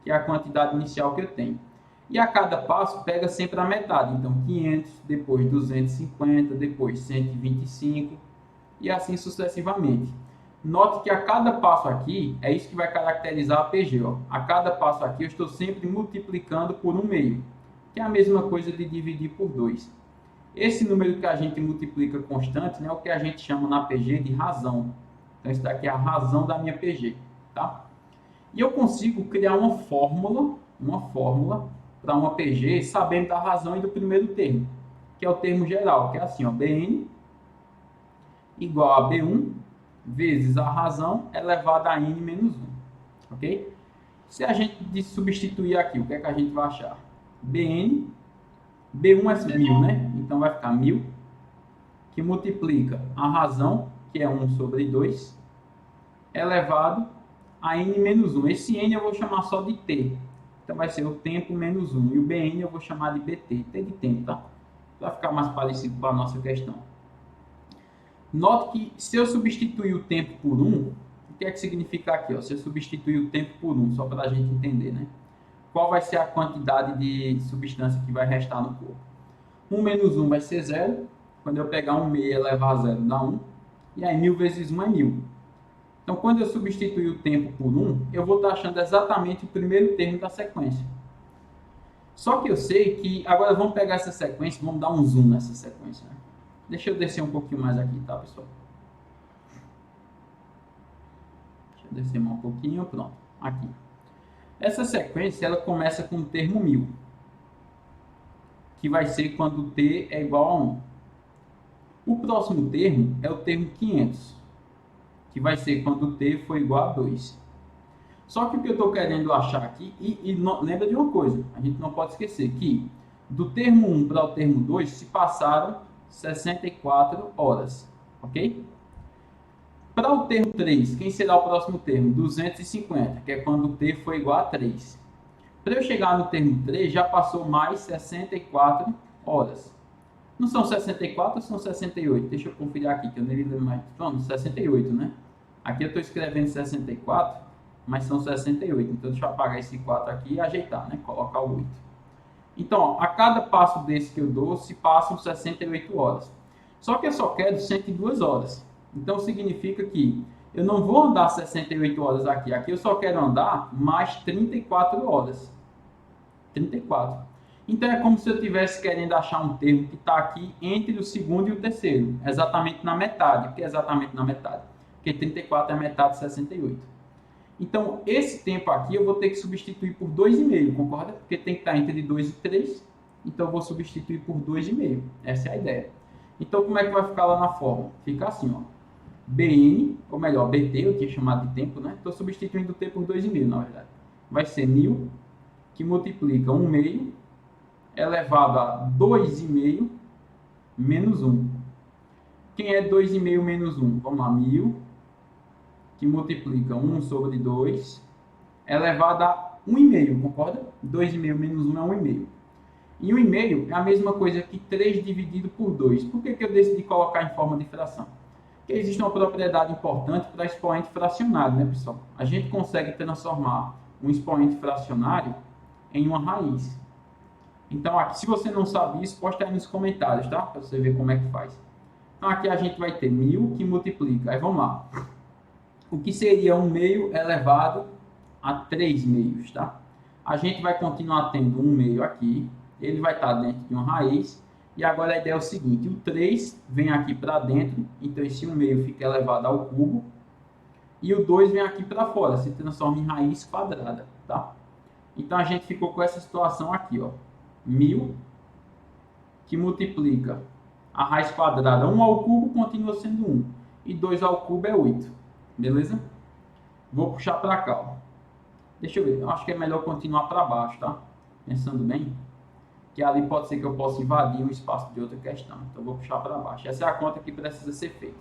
que é a quantidade inicial que eu tenho. E a cada passo pega sempre a metade. Então 500, depois 250, depois 125 e assim sucessivamente. Note que a cada passo aqui, é isso que vai caracterizar a PG. Ó. A cada passo aqui eu estou sempre multiplicando por 1/2, que é a mesma coisa de dividir por 2. Esse número que a gente multiplica constante, né, é o que a gente chama na PG de razão. Então isso daqui é a razão da minha PG. Tá? E eu consigo criar uma fórmula para uma PG sabendo da razão e do primeiro termo, que é o termo geral, que é assim, ó, Bn igual a B1 vezes a razão elevada a N menos 1, ok? Se a gente substituir aqui, o que é que a gente vai achar? Bn, B1 é 1000, né? Então vai ficar 1000, que multiplica a razão, que é 1 sobre 2, elevado a N menos 1. Esse N eu vou chamar só de T. Então vai ser o tempo menos 1. E o Bn eu vou chamar de Bt. T de tempo, tá? Vai ficar mais parecido com a nossa questão. Note que se eu substituir o tempo por 1, o que é que significa aqui? Ó? Se eu substituir o tempo por 1, só para a gente entender, né? Qual vai ser a quantidade de substância que vai restar no corpo? 1 menos 1 vai ser 0. Quando eu pegar 1 meio e levar a 0, dá 1. E aí 1000 vezes 1 é 1000. Então, quando eu substituir o tempo por 1, eu vou estar achando exatamente o primeiro termo da sequência. Só que eu sei que... Agora vamos pegar essa sequência, vamos dar um zoom nessa sequência. Né? Deixa eu descer um pouquinho mais aqui, tá, pessoal? Deixa eu descer mais um pouquinho, pronto. Aqui. Essa sequência, ela começa com o termo 1000, que vai ser quando t é igual a 1. O próximo termo é o termo 500, que vai ser quando t for igual a 2. Só que o que eu estou querendo achar aqui, lembra de uma coisa, a gente não pode esquecer que do termo 1 para o termo 2 se passaram 64 horas, ok? Para o termo 3, quem será o próximo termo? 250, que é quando t for igual a 3. Para eu chegar no termo 3, já passou mais 64 horas. Não são 64 ou são 68? Deixa eu conferir aqui, que eu nem lembro mais. Pronto, 68, né? Aqui eu estou escrevendo 64, mas são 68. Então, deixa eu apagar esse 4 aqui e ajeitar, né? Colocar o 8. Então, ó, a cada passo desse que eu dou, se passam 68 horas. Só que eu só quero 102 horas. Então, significa que eu não vou andar 68 horas aqui. Aqui eu só quero andar mais 34 horas. 34. Então, é como se eu estivesse querendo achar um termo que está aqui entre o segundo e o terceiro. Exatamente na metade. Por que exatamente na metade? Porque 34 é metade de 68. Então, esse tempo aqui eu vou ter que substituir por 2,5, concorda? Porque tem que estar entre 2 e 3. Então, eu vou substituir por 2,5. Essa é a ideia. Então, como é que vai ficar lá na fórmula? Fica assim, ó. Bn, ou melhor, Bt, eu tinha chamado de tempo, né? Estou substituindo o T por 2,5, na verdade. Vai ser 1000, que multiplica 1,5, elevado a 2,5 menos 1. Quem é 2,5 menos 1? Vamos lá, 1000, que multiplica 1 sobre 2, elevado a 1,5, concorda? 2,5 menos 1 é 1,5. E 1,5 é a mesma coisa que 3 dividido por 2. Por que eu decidi colocar em forma de fração? Porque existe uma propriedade importante para expoente fracionário, né, pessoal? A gente consegue transformar um expoente fracionário em uma raiz. Então, aqui, se você não sabe isso, posta aí nos comentários, tá? Para você ver como é que faz. Então, aqui a gente vai ter 1000 que multiplica. Aí, vamos lá. O que seria 1,5 elevado a 3 meios, tá? A gente vai continuar tendo 1,5 aqui. Ele vai estar dentro de uma raiz. E agora a ideia é o seguinte, o 3 vem aqui para dentro, então esse 1,5 fica elevado ao cubo, e o 2 vem aqui para fora, se transforma em raiz quadrada, tá? Então a gente ficou com essa situação aqui, ó, 1000 que multiplica a raiz quadrada 1 ao cubo continua sendo 1. E 2 ao cubo é 8. Beleza? Vou puxar para cá. Ó. Deixa eu ver. Eu acho que é melhor continuar para baixo, tá? Pensando bem. Que ali pode ser que eu possa invadir o espaço de outra questão. Então, vou puxar para baixo. Essa é a conta que precisa ser feita.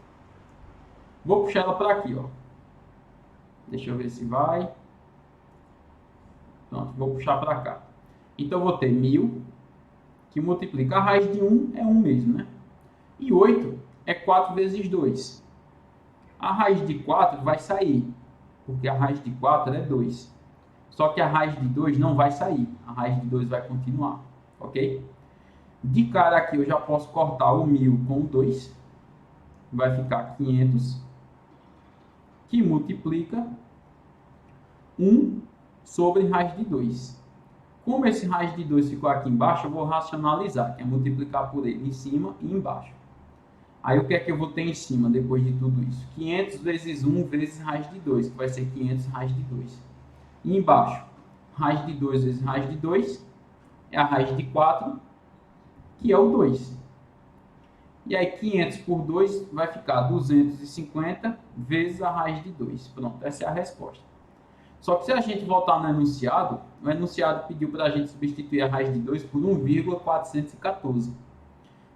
Vou puxar ela para aqui, ó. Deixa eu ver se vai. Pronto, vou puxar para cá. Então, vou ter 1000, que multiplica a raiz de 1, é 1 mesmo, né? E 8 é 4 vezes 2. A raiz de 4 vai sair, porque a raiz de 4 é 2. Só que a raiz de 2 não vai sair. A raiz de 2 vai continuar, ok? De cara aqui, eu já posso cortar o 1000 com o 2. Vai ficar 500, que multiplica 1 sobre raiz de 2. Como esse raiz de 2 ficou aqui embaixo, eu vou racionalizar, que é multiplicar por ele em cima e embaixo. Aí o que é que eu vou ter em cima depois de tudo isso? 500 vezes 1 vezes raiz de 2, que vai ser 500 raiz de 2. E embaixo, raiz de 2 vezes raiz de 2 é a raiz de 4, que é o 2. E aí 500 por 2 vai ficar 250 vezes a raiz de 2. Pronto, essa é a resposta. Só que se a gente voltar no enunciado, o enunciado pediu para a gente substituir a raiz de 2 por 1,414.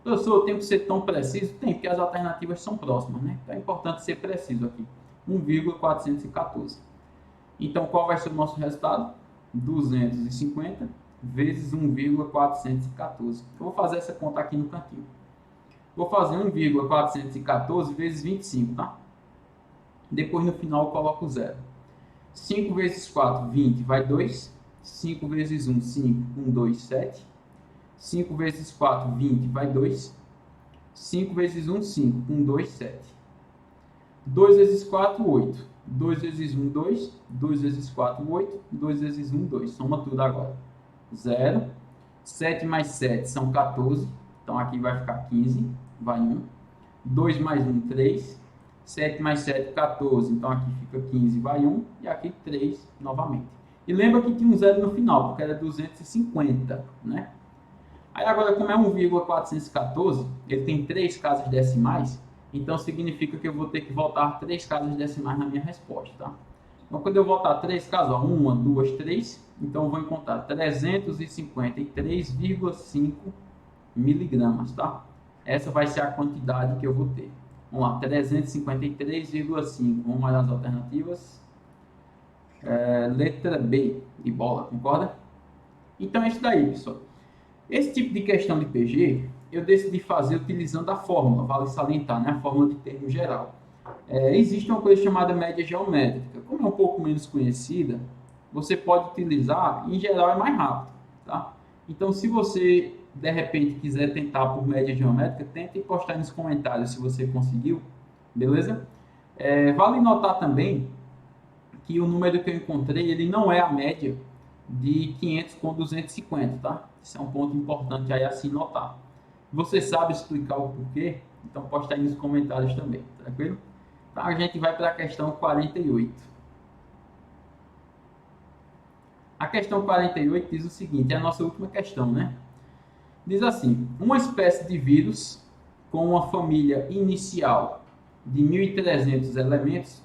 Professor, eu tenho que ser tão preciso? Tem, porque as alternativas são próximas, né? Então é importante ser preciso aqui. 1,414. Então, qual vai ser o nosso resultado? 250 vezes 1,414. Eu vou fazer essa conta aqui no cantinho. Vou fazer 1,414 vezes 25, tá? Depois, no final, eu coloco 0. 5 vezes 4, 20, vai 2. 5 vezes 1, 5. 1, 2, 7. 5 vezes 4, 20, vai 2. 5 vezes 1, 5. 1, 2, 7. 2 vezes 4, 8. 2 vezes 1, 2. 2 vezes 4, 8. 2 vezes 1, 2. Soma tudo agora. 0. 7 mais 7 são 14. Então, aqui vai ficar 15. Vai 1. 2 mais 1, 3. 7 mais 7, 14. Então, aqui fica 15, vai 1. E aqui 3 novamente. E lembra que tinha um 0 no final, porque era 250, né? Aí agora, como é 1,414, ele tem 3 casas decimais, então significa que eu vou ter que voltar 3 casas decimais na minha resposta, tá? Então, quando eu voltar 3 casas, 1, 2, 3, então eu vou encontrar 353,5 miligramas, tá? Essa vai ser a quantidade que eu vou ter. Vamos lá, 353,5. Vamos olhar as alternativas. Letra B de bola, concorda? Então é isso daí, pessoal. Esse tipo de questão de PG, eu decidi fazer utilizando a fórmula, vale salientar, né? A fórmula de termo geral. Existe uma coisa chamada média geométrica. Como é um pouco menos conhecida, você pode utilizar, em geral é mais rápido, tá? Então, se você, de repente, quiser tentar por média geométrica, tente postar nos comentários se você conseguiu, beleza? Vale notar também que o número que eu encontrei, ele não é a média de 500 com 250, tá? Isso é um ponto importante aí a se notar. Você sabe explicar o porquê? Então posta aí nos comentários também, tranquilo? Então a gente vai para a questão 48. A questão 48 diz o seguinte, é a nossa última questão, né? Diz assim, uma espécie de vírus com uma família inicial de 1.300 elementos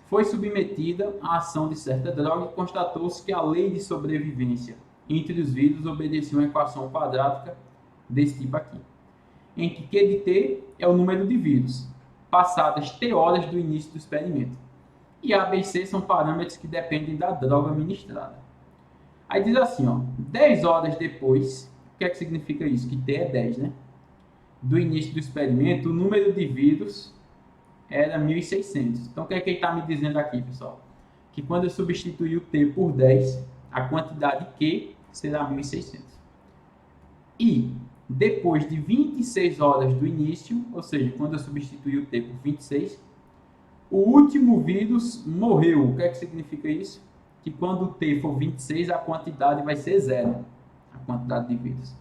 foi submetida à ação de certa droga e constatou-se que a lei de sobrevivência entre os vírus obedecia uma equação quadrática desse tipo aqui, em que Q de T é o número de vírus, passadas T horas do início do experimento. E A, B e C são parâmetros que dependem da droga administrada. Aí diz assim, ó, 10 horas depois, o que é que significa isso? Que T é 10, né? Do início do experimento, o número de vírus era 1.600. Então, o que é que ele está me dizendo aqui, pessoal? Que quando eu substituir o T por 10, a quantidade Q será 1.600. E depois de 26 horas do início, ou seja, quando eu substituir o T por 26, o último vírus morreu. O que é que significa isso? Que quando o T for 26, a quantidade vai ser 0. A quantidade de vírus.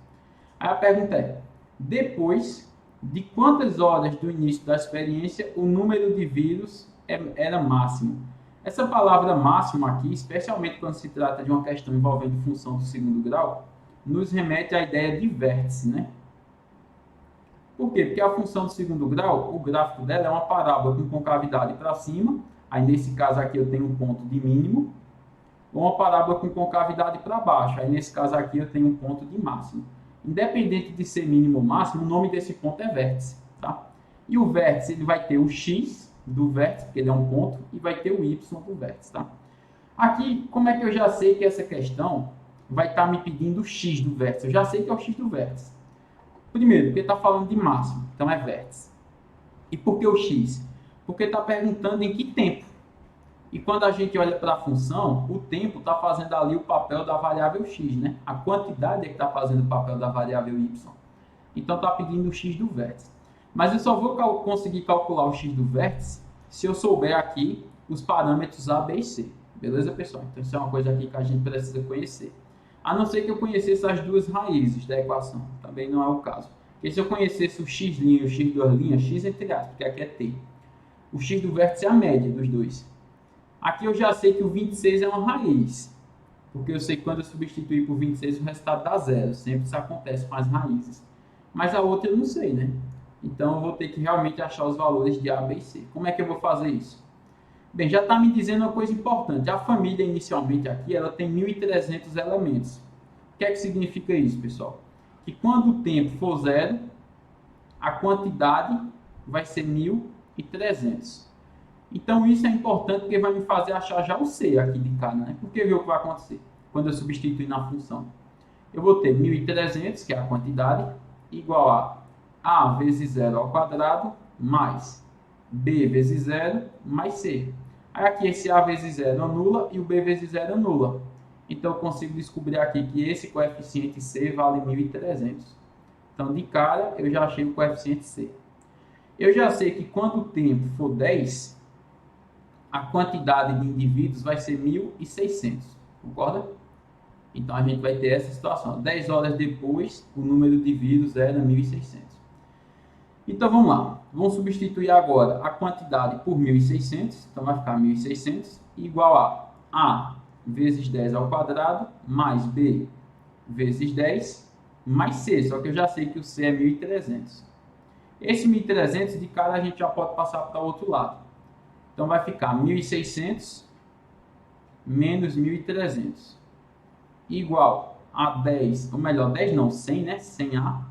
Aí a pergunta é, depois de quantas horas do início da experiência o número de vírus era máximo? Essa palavra máximo aqui, especialmente quando se trata de uma questão envolvendo função do segundo grau, nos remete à ideia de vértice, né? Por quê? Porque a função do segundo grau, o gráfico dela é uma parábola com concavidade para cima, aí nesse caso aqui eu tenho um ponto de mínimo, ou uma parábola com concavidade para baixo, aí nesse caso aqui eu tenho um ponto de máximo. Independente de ser mínimo ou máximo, o nome desse ponto é vértice, tá? E o vértice, ele vai ter o x do vértice, porque ele é um ponto, e vai ter o y do vértice, tá? Aqui, como é que eu já sei que essa questão vai estar me pedindo o x do vértice? Eu já sei que é o x do vértice. Primeiro, porque está falando de máximo, então é vértice. E por que o x? Porque está perguntando em que tempo. E quando a gente olha para a função, o tempo está fazendo ali o papel da variável x, né? A quantidade é que está fazendo o papel da variável y. Então está pedindo o x do vértice. Mas eu só vou conseguir calcular o x do vértice se eu souber aqui os parâmetros a, b e c. Beleza, pessoal? Então isso é uma coisa aqui que a gente precisa conhecer. A não ser que eu conhecesse as duas raízes da equação. Também não é o caso. Porque se eu conhecesse o x' e o x duas linhas, x entre aspas, porque aqui é t. O x do vértice é a média dos dois. Aqui eu já sei que o 26 é uma raiz. Porque eu sei que quando eu substituir por 26 o resultado dá zero. Sempre isso acontece com as raízes. Mas a outra eu não sei, né? Então eu vou ter que realmente achar os valores de a, b e c. Como é que eu vou fazer isso? Bem, já está me dizendo uma coisa importante. A família, inicialmente aqui, ela tem 1.300 elementos. O que é que significa isso, pessoal? Que quando o tempo for zero, a quantidade vai ser 1.300. Então, isso é importante porque vai me fazer achar já o C aqui de cara, né? Porque ver o que vai acontecer quando eu substituir na função. Eu vou ter 1.300, que é a quantidade, igual a vezes 0 ao quadrado, mais b vezes 0, mais c. Aí aqui esse a vezes 0 anula e o b vezes 0 anula. Então eu consigo descobrir aqui que esse coeficiente c vale 1.300. Então de cara eu já achei o coeficiente c. Eu já sei que quando o tempo for 10, a quantidade de indivíduos vai ser 1.600. Concorda? Então a gente vai ter essa situação. 10 horas depois, o número de vírus era 1.600. Então vamos lá. Vamos substituir agora a quantidade por 1.600. Então vai ficar 1.600 igual a vezes 10 ao quadrado mais b vezes 10 mais c. Só que eu já sei que o c é 1.300. Esse 1.300 de cara a gente já pode passar para o outro lado. Então vai ficar 1.600 menos 1.300 igual a 10, ou melhor, 10 não, 100, né? 100A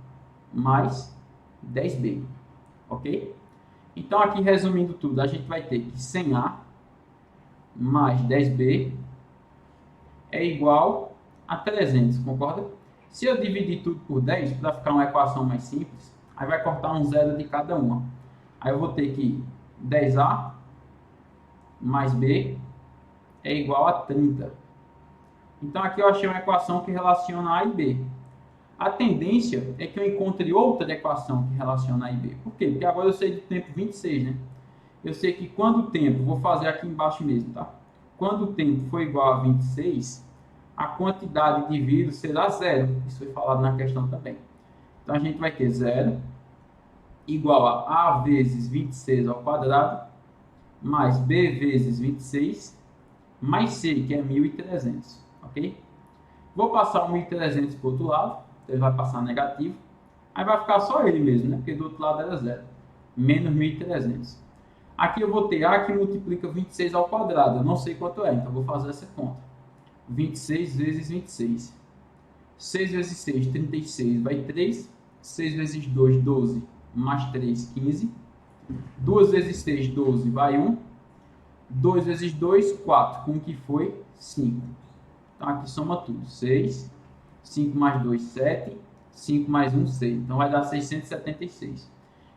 mais 10B, ok? Então aqui resumindo tudo, a gente vai ter que 100A mais 10B é igual a 300, concorda? Se eu dividir tudo por 10, para ficar uma equação mais simples, aí vai cortar um zero de cada uma. Aí eu vou ter que 10A mais B é igual a 30. Então aqui eu achei uma equação que relaciona A e B. A tendência é que eu encontre outra equação que relaciona A e B. Por quê? Porque agora eu sei do tempo 26, né? Eu sei que quando o tempo, vou fazer aqui embaixo mesmo, tá? Quando o tempo for igual a 26, a quantidade de vírus será zero. Isso foi falado na questão também. Então a gente vai ter zero igual a A vezes 26 ao quadrado mais B vezes 26 mais C, que é 1.300. Ok? Vou passar o 1.300 para o outro lado, então ele vai passar negativo. Aí vai ficar só ele mesmo, né? Porque do outro lado era zero. Menos 1.300. Aqui eu vou ter A que multiplica 26 ao quadrado. Eu não sei quanto é, então vou fazer essa conta. 26 vezes 26. 6 vezes 6, 36, vai 3. 6 vezes 2, 12. Mais 3, 15. 2 vezes 6, 12, vai 1. 2 vezes 2, 4. Com o que foi? 5. Então aqui soma tudo. 6. 5 mais 2, 7. 5 mais 1, 6. Então vai dar 676.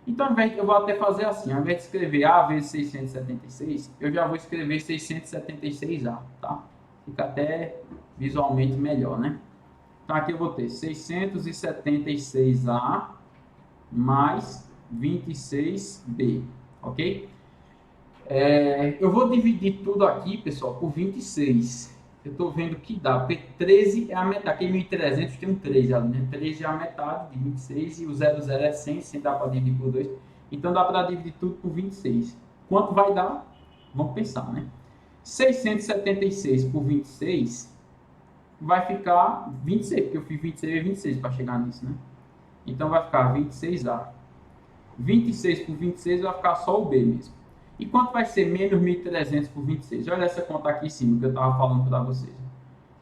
Então eu vou até fazer assim. Ao invés de escrever A vezes 676, eu já vou escrever 676A. Tá? Fica até visualmente melhor, né? Então aqui eu vou ter 676A mais 26B. Ok? Eu vou dividir tudo aqui, pessoal, por 26. Eu estou vendo que dá, porque 13 é a metade. Aqui em 1.300 tem um 13 ali, né? 13 é a metade de 26 e o 00 é 100, 100 dá para dividir por 2. Então dá para dividir tudo por 26. Quanto vai dar? Vamos pensar, né? 676 por 26 vai ficar 26, porque eu fiz 26 e 26 para chegar nisso, né? Então vai ficar 26A. 26 por 26 vai ficar só o B mesmo. E quanto vai ser menos 1.300 por 26? Olha essa conta aqui em cima que eu estava falando para vocês.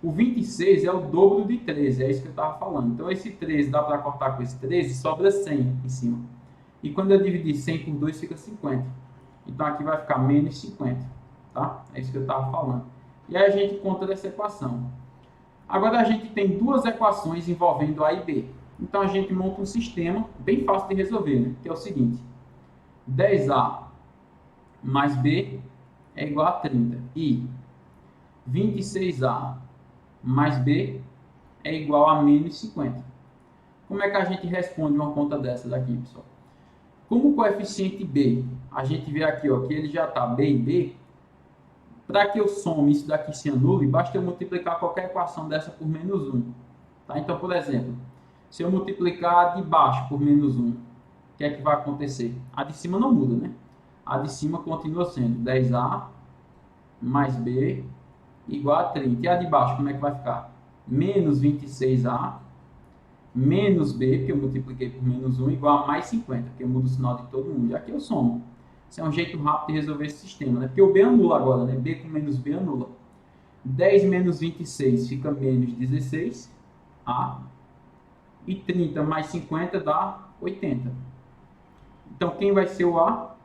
O 26 é o dobro de 13, é isso que eu estava falando. Então esse 13 dá para cortar com esse 13 e sobra 100 em cima. E quando eu dividir 100 por 2 fica 50. Então aqui vai ficar menos 50. Tá? É isso que eu estava falando. E aí a gente conta essa equação. Agora a gente tem duas equações envolvendo A e B. Então a gente monta um sistema bem fácil de resolver, né? Que é o seguinte. 10A mais B é igual a 30. E 26A mais B é igual a menos 50. Como é que a gente responde uma conta dessa daqui, pessoal? Como o coeficiente B, a gente vê aqui ó, que ele já está B e B, para que eu some isso daqui se anule, basta eu multiplicar qualquer equação dessa por menos 1. Tá? Então, por exemplo, se eu multiplicar a de baixo por menos 1, o que é que vai acontecer? A de cima não muda, né? A de cima continua sendo 10A mais B igual a 30. E a de baixo, como é que vai ficar? Menos 26A menos B, porque eu multipliquei por menos 1, igual a mais 50, porque eu mudo o sinal de todo mundo. E aqui eu somo. Isso é um jeito rápido de resolver esse sistema, né? Porque o B anula agora, né? B com menos B anula. 10 menos 26 fica menos 16. A. E 30 mais 50 dá 80. Então, quem vai ser o A?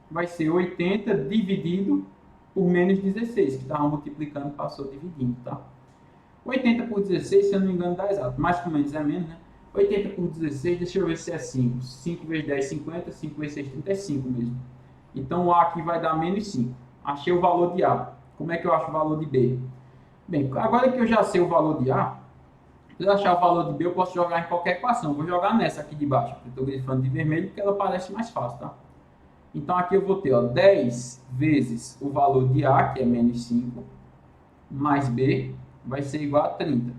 Vai ser 80 dividido por menos 16, que estava multiplicando, passou dividindo, tá? 80 por 16, se eu não me engano, dá exato. Mais com menos é menos, né? 80 por 16, deixa eu ver se é 5. 5 vezes 10, 50. 5 vezes 6, 30 é 5 mesmo. Então, o A aqui vai dar menos 5. Achei o valor de A. Como é que eu acho o valor de B? Bem, agora que eu já sei o valor de A, se eu achar o valor de B, eu posso jogar em qualquer equação. Vou jogar nessa aqui de baixo. Eu estou grifando de vermelho porque ela parece mais fácil, tá? Então, aqui eu vou ter ó, 10 vezes o valor de A, que é menos 5, mais B, vai ser igual a 30.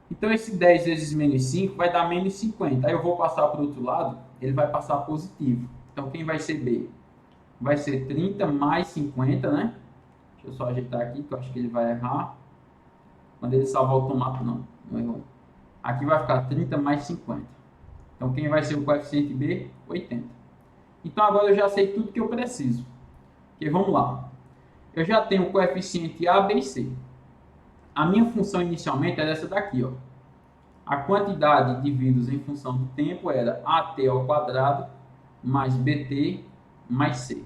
Então, esse 10 vezes menos 5 vai dar menos 50. Aí eu vou passar para o outro lado, ele vai passar positivo. Então, quem vai ser B? Vai ser 30 mais 50, né? Deixa eu só ajeitar aqui, que eu acho que ele vai errar. Quando ele salvar automático, não errou. Aqui vai ficar 30 mais 50. Então, quem vai ser o coeficiente B? 80. Então, agora eu já sei tudo que eu preciso. Porque, vamos lá. Eu já tenho o coeficiente A, B e C. A minha função inicialmente era essa daqui, ó. A quantidade de vírus em função do tempo era AT ao quadrado mais BT mais C.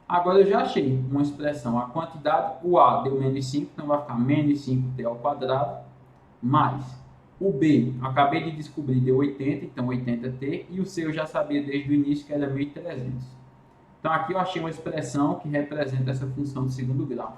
Agora eu já achei uma expressão, a quantidade, o A deu menos 5, então vai ficar menos 5T ao quadrado, mais o B, acabei de descobrir, deu 80, então 80T, e o C eu já sabia desde o início que era 1.300. Então aqui eu achei uma expressão que representa essa função de segundo grau.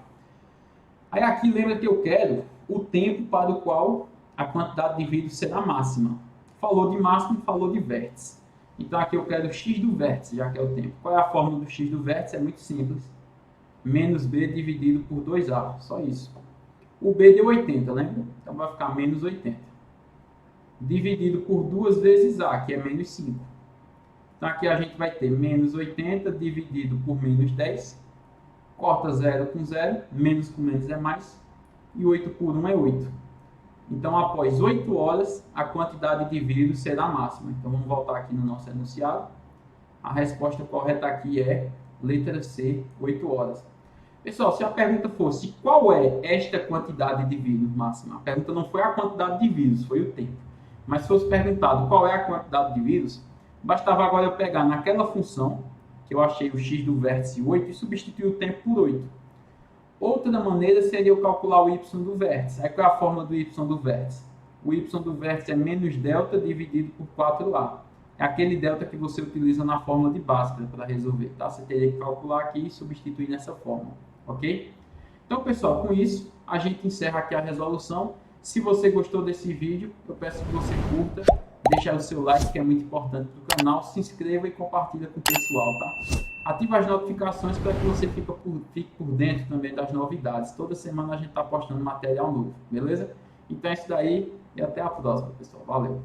Aí aqui lembra que eu quero o tempo para o qual a quantidade de vírus será máxima. Falou de máximo, falou de vértice. Então aqui eu quero o x do vértice, já que é o tempo. Qual é a fórmula do x do vértice? É muito simples. Menos b dividido por 2a, só isso. O b deu 80, lembra? Então vai ficar menos 80. Dividido por 2 vezes a, que é menos 5. Então aqui a gente vai ter menos 80 dividido por menos 10. Corta 0 com 0, menos com menos é mais. E 8 por 1 é 8. Então, após 8 horas, a quantidade de vírus será máxima. Então, vamos voltar aqui no nosso enunciado. A resposta correta aqui é letra C, 8 horas. Pessoal, se a pergunta fosse qual é esta quantidade de vírus máxima? A pergunta não foi a quantidade de vírus, foi o tempo. Mas se fosse perguntado qual é a quantidade de vírus, bastava agora eu pegar naquela função, que eu achei o x do vértice 8, e substituir o tempo por 8. Outra maneira seria eu calcular o y do vértice. Aí qual é a forma do y do vértice? O y do vértice é menos delta dividido por 4a. É aquele delta que você utiliza na fórmula de Bhaskara para resolver, tá? Você teria que calcular aqui e substituir nessa fórmula, ok? Então, pessoal, com isso, a gente encerra aqui a resolução. Se você gostou desse vídeo, eu peço que você curta, deixe o seu like, que é muito importante para o canal, se inscreva e compartilha com o pessoal, tá? Ative as notificações para que você fique por dentro também das novidades. Toda semana a gente está postando material novo, beleza? Então é isso daí e até a próxima, pessoal. Valeu!